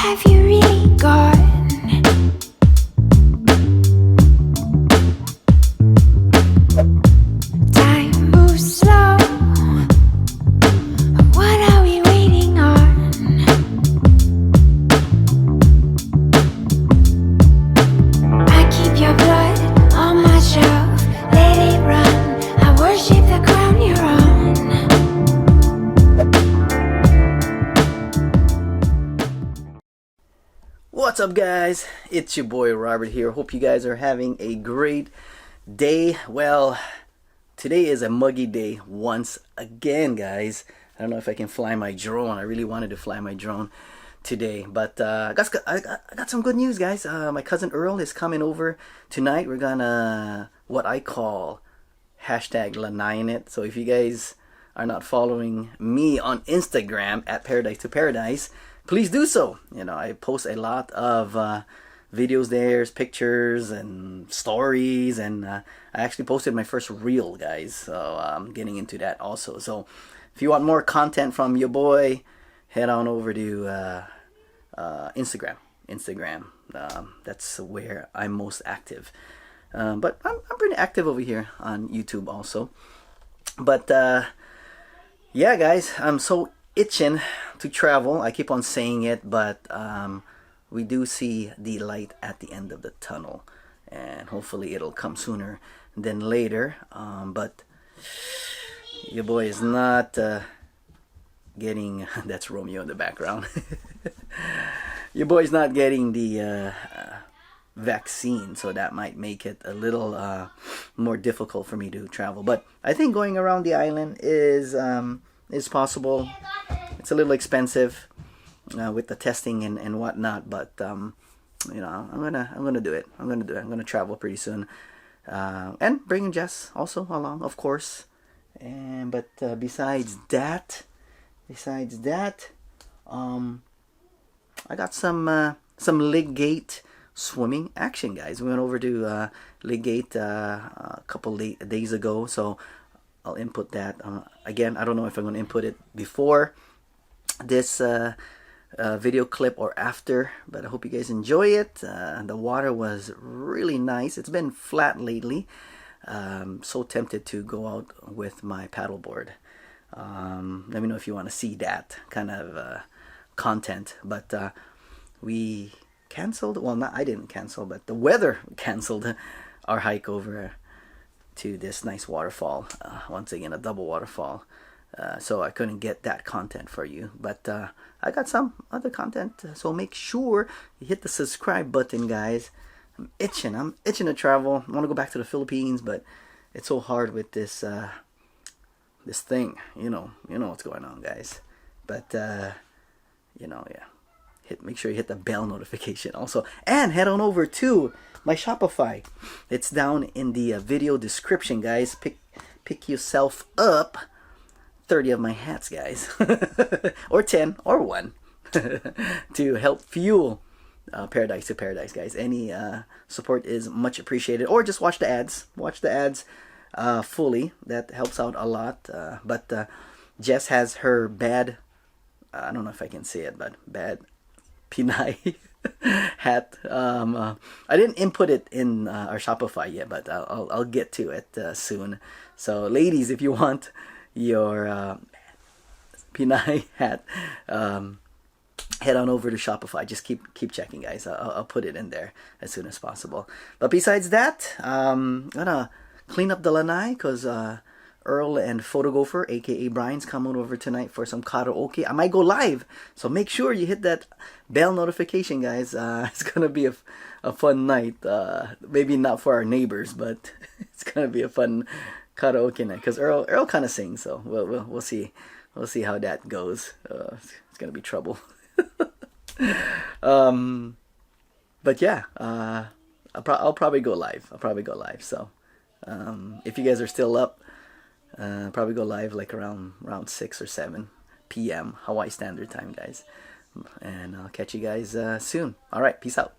have you really gone? Time moves slow. What are we waiting on? I keep your blood on my shelf. Let it run. I worship the ground you're on. What's up, guys? It's your boy Robert here. Hope you guys are having a great day. Well, today is a muggy day once again, guys. I don't know if I can fly my drone. I really wanted to fly my drone today, but I got some good news, guys. My cousin Earl is coming over tonight. We're gonna what I call hashtag lanaiin it. So if you guys are not following me on Instagram at Paradise to Paradise, please do so. You know, I post a lot of videos there, pictures and stories, and I actually posted my first reel, guys. So I'm getting into that also. So if you want more content from your boy, head on over to Instagram. That's where I'm most active. But I'm pretty active over here on YouTube also. But yeah, guys, I'm so itching to travel. I keep on saying it, but we do see the light at the end of the tunnel, and hopefully it'll come sooner than later. But your boy is not getting that's Romeo in the background. Your boy's not getting the vaccine, so that might make it a little more difficult for me to travel. But I think going around the island is possible. It's a little expensive with the testing and whatnot, but you know, I'm gonna do it. I'm gonna travel pretty soon, and bringing Jess also along, of course. And but besides that, I got some Lig Gate swimming action, guys. We went over to Lig Gate a couple days ago, so I'll input that. Again, I don't know if I'm going to input it before this video clip or after, but I hope you guys enjoy it. The water was really nice. It's been flat lately. So tempted to go out with my paddleboard. Let me know if you want to see that kind of content. But we canceled. Well, not I didn't cancel, but the weather canceled our hike over to this nice waterfall. Once again, a double waterfall. So I couldn't get that content for you, but I got some other content. So make sure you hit the subscribe button, guys. I'm itching to travel. I want to go back to the Philippines, but it's so hard with this this thing. You know what's going on, guys. But you know, yeah. Make sure you hit the bell notification also, and head on over to my Shopify. It's down in the video description, guys. Pick yourself up 30 of my hats, guys, or 10 or 1 to help fuel Paradise to Paradise, guys. Any support is much appreciated, or just watch the ads. Watch the ads fully. That helps out a lot. But Jess has her bad, I don't know if I can say it, but bad Pinay hat. I didn't input it in our Shopify yet, but I'll get to it soon. So ladies, if you want your Pinay hat, head on over to Shopify. Just keep checking, guys. I'll put it in there as soon as possible. But besides that, I'm gonna clean up the lanai because Earl and Photogopher, aka Brian's, coming over tonight for some karaoke. I might go live, so make sure you hit that bell notification, guys. It's gonna be a fun night. Maybe not for our neighbors, but it's gonna be a fun karaoke night because Earl kind of sings. So we'll see how that goes. It's gonna be trouble. But yeah, I'll probably go live. So if you guys are still up, probably go live like around 6 or 7 p.m. Hawaii Standard Time, guys. And I'll catch you guys soon. All right, peace out.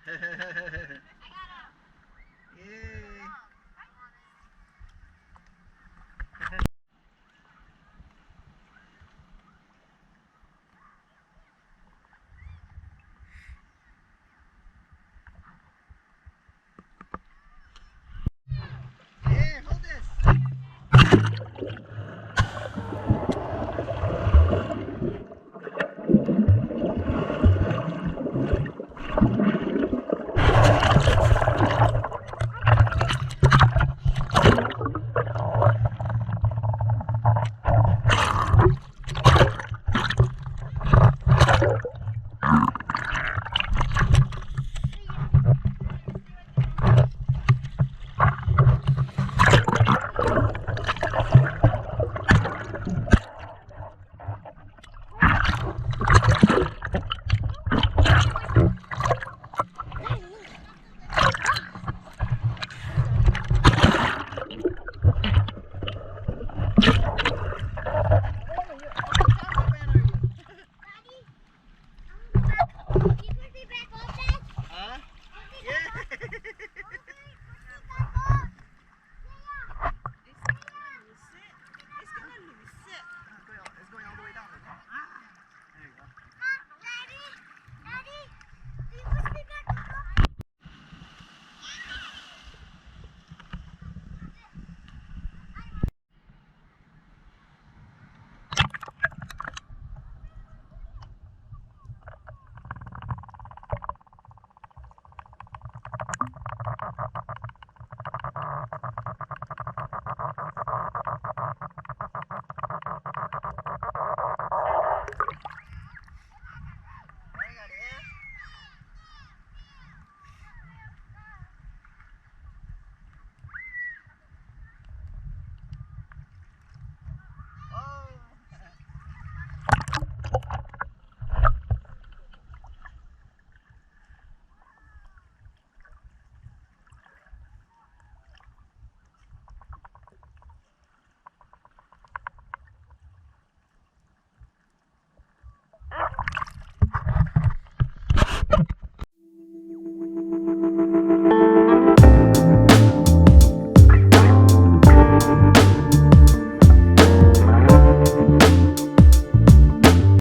Yay! Here, hold this.